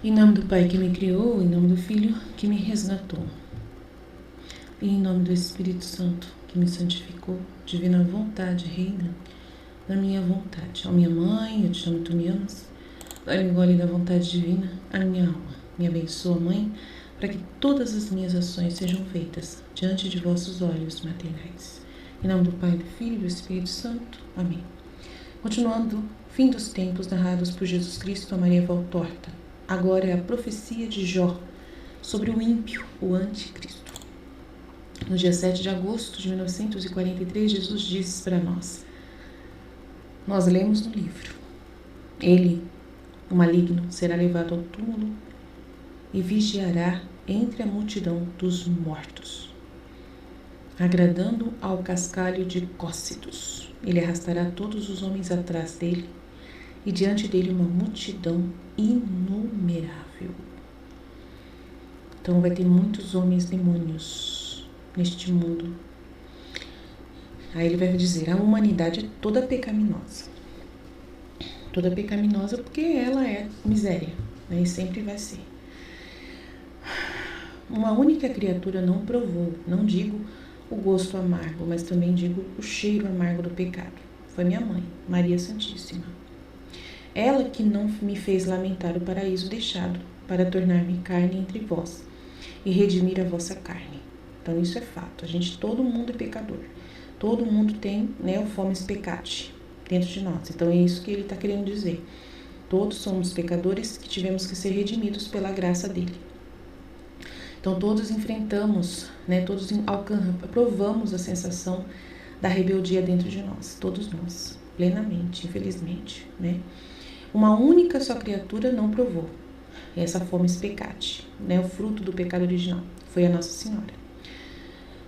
Em nome do Pai que me criou, em nome do Filho que me resgatou, e em nome do Espírito Santo que me santificou, divina vontade reina na minha vontade. Ó minha mãe, eu te amo, tu me amas, dá-me o gole da vontade divina, a minha alma. Me abençoa, Mãe, para que todas as minhas ações sejam feitas diante de vossos olhos maternais. Em nome do Pai, do Filho e do Espírito Santo. Amém. Continuando, fim dos tempos narrados por Jesus Cristo a Maria Valtorta. Agora é a profecia de Jó sobre o ímpio, o anticristo. No dia 7 de agosto de 1943, Jesus disse para nós lemos no livro: Ele, o maligno, será levado ao túmulo e vigiará entre a multidão dos mortos, agradando ao cascalho de Cócitos. Ele arrastará todos os homens atrás dele, e diante dele uma multidão inumerável. Então vai ter muitos homens demônios neste mundo. Aí ele vai dizer: a humanidade é toda pecaminosa. Toda pecaminosa porque ela é miséria, né? E sempre vai ser. Uma única criatura não provou, não digo o gosto amargo, mas também digo o cheiro amargo do pecado. Foi minha mãe, Maria Santíssima. Ela que não me fez lamentar o paraíso deixado, para tornar-me carne entre vós e redimir a vossa carne. Então isso é fato. Todo mundo é pecador. Todo mundo tem, o fomes peccati dentro de nós. Então é isso que ele está querendo dizer. Todos somos pecadores que tivemos que ser redimidos pela graça dele. Então todos enfrentamos, todos provamos a sensação da rebeldia dentro de nós. Todos nós, plenamente, infelizmente, Uma única só criatura não provou essa fomes peccati, o fruto do pecado original, foi a Nossa Senhora.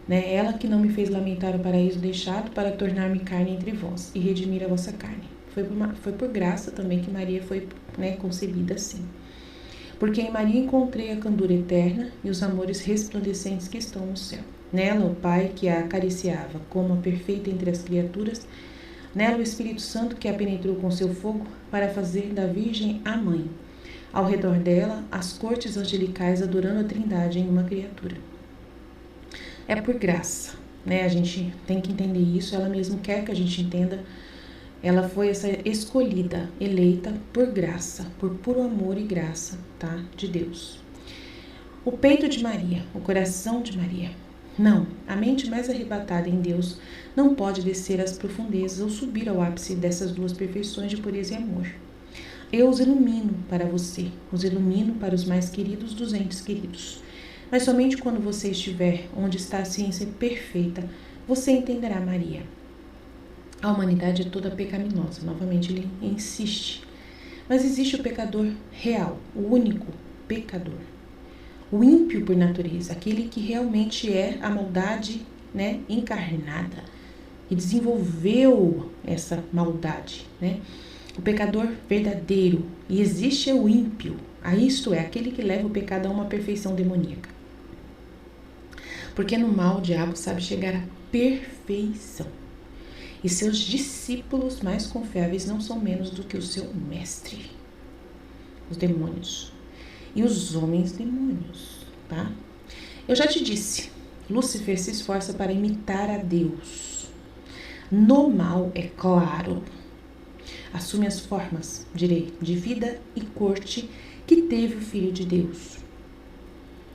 Ela que não me fez lamentar o paraíso deixado para tornar-me carne entre vós e redimir a vossa carne. Foi por graça também que Maria foi concebida assim. Porque em Maria encontrei a candura eterna e os amores resplandecentes que estão no céu. Nela o Pai que a acariciava como a perfeita entre as criaturas, nela o Espírito Santo que a penetrou com seu fogo para fazer da Virgem a mãe. Ao redor dela, as cortes angelicais adorando a Trindade em uma criatura. É por graça, A gente tem que entender isso, ela mesmo quer que a gente entenda. Ela foi essa escolhida, eleita por graça, por puro amor e graça, de Deus. O peito de Maria, o coração de Maria. Não, a mente mais arrebatada em Deus não pode descer às profundezas ou subir ao ápice dessas duas perfeições de pureza e amor. Eu os ilumino para você, os ilumino para os mais queridos dos entes queridos. Mas somente quando você estiver onde está a ciência perfeita, você entenderá Maria. A humanidade é toda pecaminosa, novamente ele insiste. Mas existe o pecador real, o único pecador. O ímpio por natureza, aquele que realmente é a maldade, encarnada, e desenvolveu essa maldade, O pecador verdadeiro, e existe o ímpio, isto é, aquele que leva o pecado a uma perfeição demoníaca. Porque no mal o diabo sabe chegar à perfeição. E seus discípulos mais confiáveis não são menos do que o seu mestre, os demônios. E os homens demônios, Eu já te disse, Lúcifer se esforça para imitar a Deus. No mal, é claro, assume as formas, de vida e corte que teve o Filho de Deus.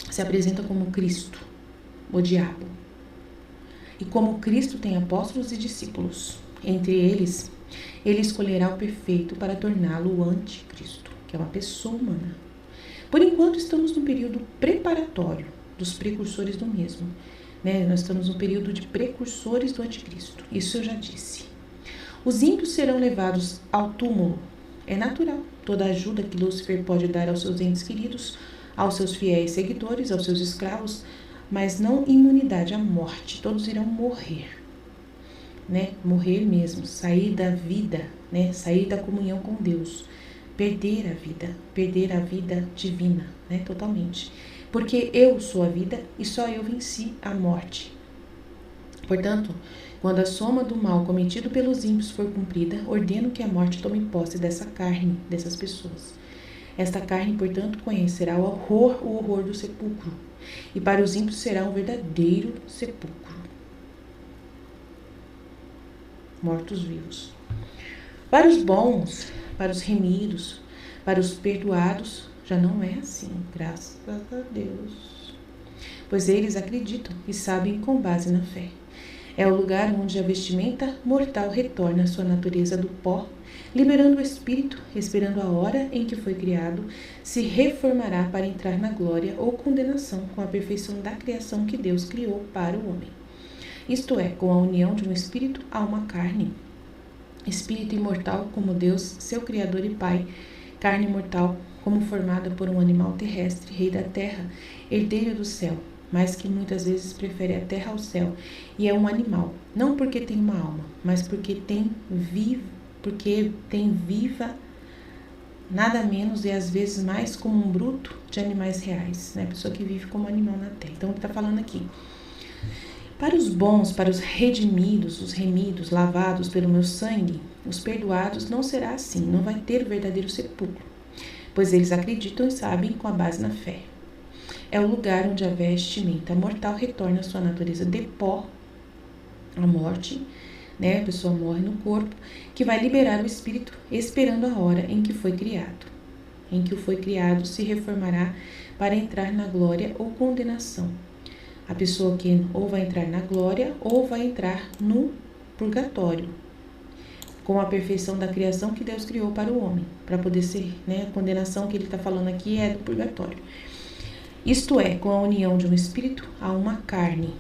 Se apresenta como Cristo, o diabo. E como Cristo tem apóstolos e discípulos, entre eles, ele escolherá o perfeito para torná-lo o anticristo, que é uma pessoa humana. Por enquanto estamos no período preparatório dos precursores do mesmo. Nós estamos no período de precursores do anticristo, isso eu já disse. Os ímpios serão levados ao túmulo. É natural, toda ajuda que Lúcifer pode dar aos seus entes queridos, aos seus fiéis seguidores, aos seus escravos, mas não imunidade à morte, todos irão morrer, Morrer mesmo, sair da vida, Sair da comunhão com Deus, perder a vida divina, Totalmente. Porque eu sou a vida e só eu venci a morte. Portanto, quando a soma do mal cometido pelos ímpios for cumprida, ordeno que a morte tome posse dessa carne, dessas pessoas. Esta carne, portanto, conhecerá o horror do sepulcro, e para os ímpios será um verdadeiro sepulcro. Mortos-vivos. Para os bons, para os remidos, para os perdoados, já não é assim, graças a Deus. Pois eles acreditam e sabem com base na fé. É o lugar onde a vestimenta mortal retorna à sua natureza do pó, liberando o espírito, esperando a hora em que foi criado, se reformará para entrar na glória ou condenação com a perfeição da criação que Deus criou para o homem. Isto é, com a união de um espírito a uma carne. Espírito imortal como Deus, seu Criador e Pai, carne mortal como formada por um animal terrestre, rei da terra, herdeiro do céu, mas que muitas vezes prefere a terra ao céu, e é um animal, não porque tem uma alma, mas porque tem viva nada menos e às vezes mais como um bruto de animais reais, né? Pessoa que vive como animal na terra. Então, ele está falando aqui. Para os bons, para os redimidos, os remidos, lavados pelo meu sangue, os perdoados, não será assim, não vai ter o verdadeiro sepulcro, pois eles acreditam e sabem com a base na fé. É o lugar onde a vestimenta mortal retorna à sua natureza de pó, a morte, né? A pessoa morre no corpo, que vai liberar o espírito, esperando a hora em que foi criado. Em que o foi criado se reformará para entrar na glória ou condenação. A pessoa que ou vai entrar na glória ou vai entrar no purgatório, com a perfeição da criação que Deus criou para o homem, para poder ser, né? A condenação que ele está falando aqui é do purgatório. Isto é, com a união de um espírito a uma carne,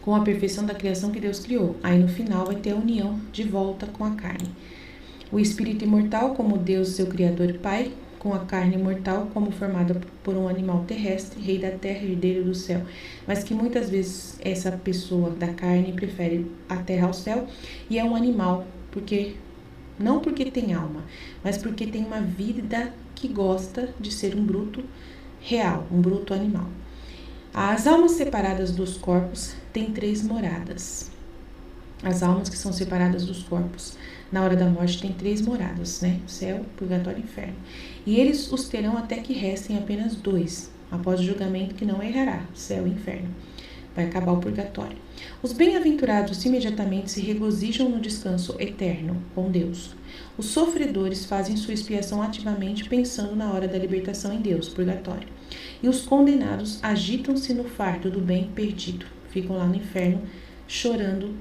com a perfeição da criação que Deus criou. Aí no final vai ter a união de volta com a carne. O espírito imortal como Deus, seu Criador e Pai, com a carne mortal como formada por um animal terrestre, rei da terra, herdeiro do céu, mas que muitas vezes essa pessoa da carne prefere a terra ao céu e é um animal, não porque tem alma, mas porque tem uma vida que gosta de ser um bruto real, um bruto animal. As almas separadas dos corpos têm 3 moradas. As almas que são separadas dos corpos na hora da morte têm 3 moradas, né? Céu, purgatório e inferno. E eles os terão até que restem apenas 2, após o julgamento que não errará, céu e inferno. Vai acabar o purgatório. Os bem-aventurados imediatamente se regozijam no descanso eterno com Deus. Os sofredores fazem sua expiação ativamente pensando na hora da libertação em Deus, purgatório. E os condenados agitam-se no fardo do bem perdido. Ficam lá no inferno chorando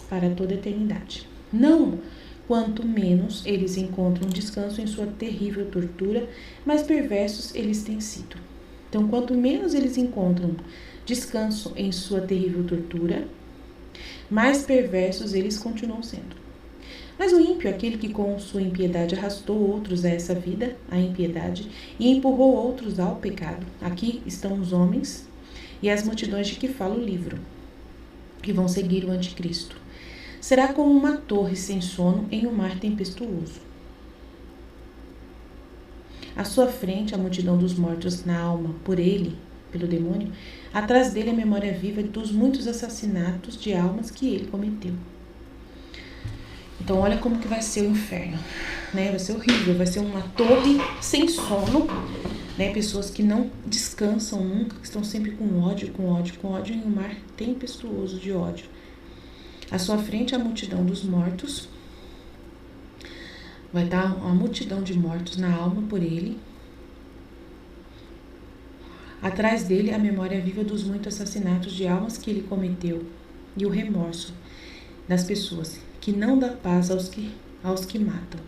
para toda a eternidade. Não, quanto menos eles encontram descanso em sua terrível tortura, mais perversos eles têm sido. Então, quanto menos eles encontram descanso em sua terrível tortura, mais perversos eles continuam sendo. Mas o ímpio, aquele que com sua impiedade arrastou outros a essa vida, a impiedade, e empurrou outros ao pecado. Aqui estão os homens e as multidões de que fala o livro, que vão seguir o anticristo. Será como uma torre sem sono em um mar tempestuoso. À sua frente, a multidão dos mortos na alma, por ele, pelo demônio, atrás dele a memória viva dos muitos assassinatos de almas que ele cometeu. Então, olha como que vai ser o inferno, né? Vai ser horrível, vai ser uma torre sem sono, né? Pessoas que não descansam nunca, que estão sempre com ódio em um mar tempestuoso de ódio. À sua frente, a multidão dos mortos. Vai dar uma multidão de mortos na alma por ele. Atrás dele, a memória viva dos muitos assassinatos de almas que ele cometeu. E o remorso das pessoas, que não dá paz aos que matam.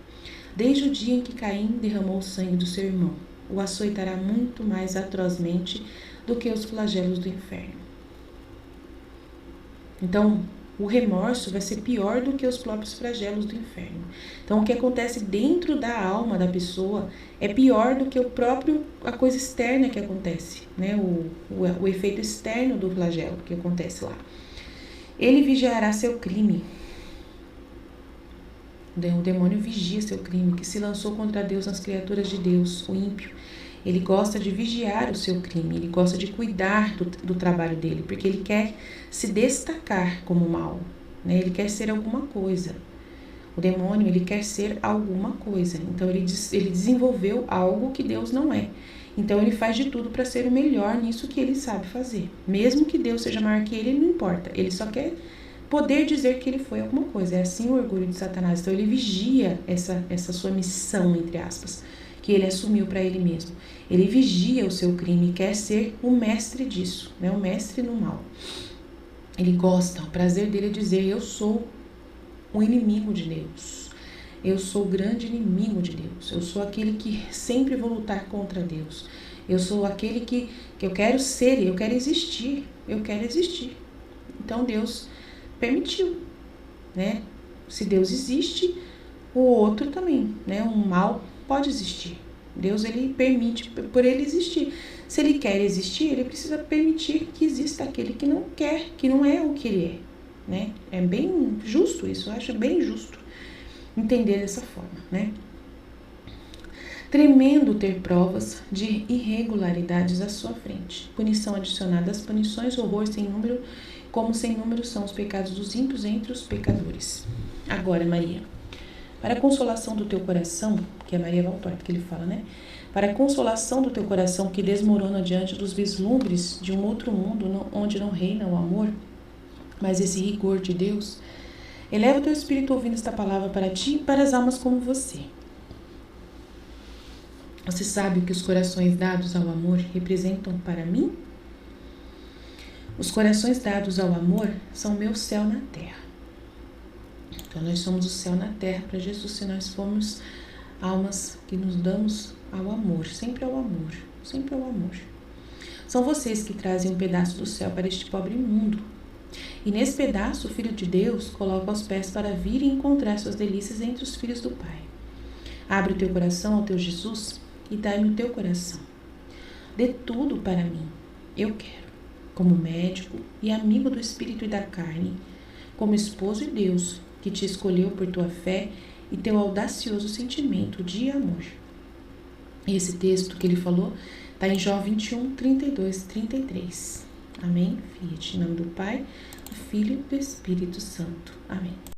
Desde o dia em que Caim derramou o sangue do seu irmão, o açoitará muito mais atrozmente do que os flagelos do inferno. Então, o remorso vai ser pior do que os próprios flagelos do inferno. Então, o que acontece dentro da alma da pessoa é pior do que a coisa externa que acontece, né? O efeito externo do flagelo que acontece lá. Ele vigiará seu crime. O demônio vigia seu crime, que se lançou contra Deus nas criaturas de Deus, o ímpio. Ele gosta de vigiar o seu crime, ele gosta de cuidar do trabalho dele, porque ele quer se destacar como mal, né? Ele quer ser alguma coisa. O demônio, ele quer ser alguma coisa. Então, ele desenvolveu algo que Deus não é. Então, ele faz de tudo para ser o melhor nisso que ele sabe fazer. Mesmo que Deus seja maior que ele, não importa. Ele só quer poder dizer que ele foi alguma coisa. É assim o orgulho de Satanás. Então, ele vigia essa sua missão, entre aspas, que ele assumiu para ele mesmo. Ele vigia o seu crime e quer ser o mestre disso, né? O mestre no mal. Ele gosta, o prazer dele é dizer: eu sou o inimigo de Deus. Eu sou o grande inimigo de Deus. Eu sou aquele que sempre vou lutar contra Deus. Eu sou aquele que eu quero ser, eu quero existir. Eu quero existir. Então Deus permitiu, né? Se Deus existe, o outro também, né? O mal pode existir. Deus, ele permite por ele existir. Se ele quer existir, ele precisa permitir que exista aquele que não quer, que não é o que ele é, né? É bem justo isso, eu acho bem justo entender dessa forma, né? Tremendo ter provas de irregularidades à sua frente. Punição adicionada às punições, horror sem número, como sem número são os pecados dos ímpios entre os pecadores. Agora, Maria, para a consolação do teu coração, que é Maria Valtorta que ele fala, né? Para a consolação do teu coração que desmorona diante dos vislumbres de um outro mundo onde não reina o amor, mas esse rigor de Deus, eleva o teu espírito ouvindo esta palavra para ti e para as almas como você. Você sabe o que os corações dados ao amor representam para mim? Os corações dados ao amor são meu céu na terra. Então, nós somos o céu na terra para Jesus, se nós formos almas que nos damos ao amor, sempre ao amor, sempre ao amor. São vocês que trazem um pedaço do céu para este pobre mundo. E nesse pedaço, o Filho de Deus coloca os pés para vir e encontrar suas delícias entre os filhos do Pai. Abre o teu coração ao teu Jesus e dá-me o teu coração. Dê tudo para mim, eu quero, como médico e amigo do espírito e da carne, como esposo e Deus, que te escolheu por tua fé e teu audacioso sentimento de amor. E esse texto que ele falou está em Jó 21, 32, 33. Amém? Fiat, em nome do Pai, do Filho e do Espírito Santo. Amém.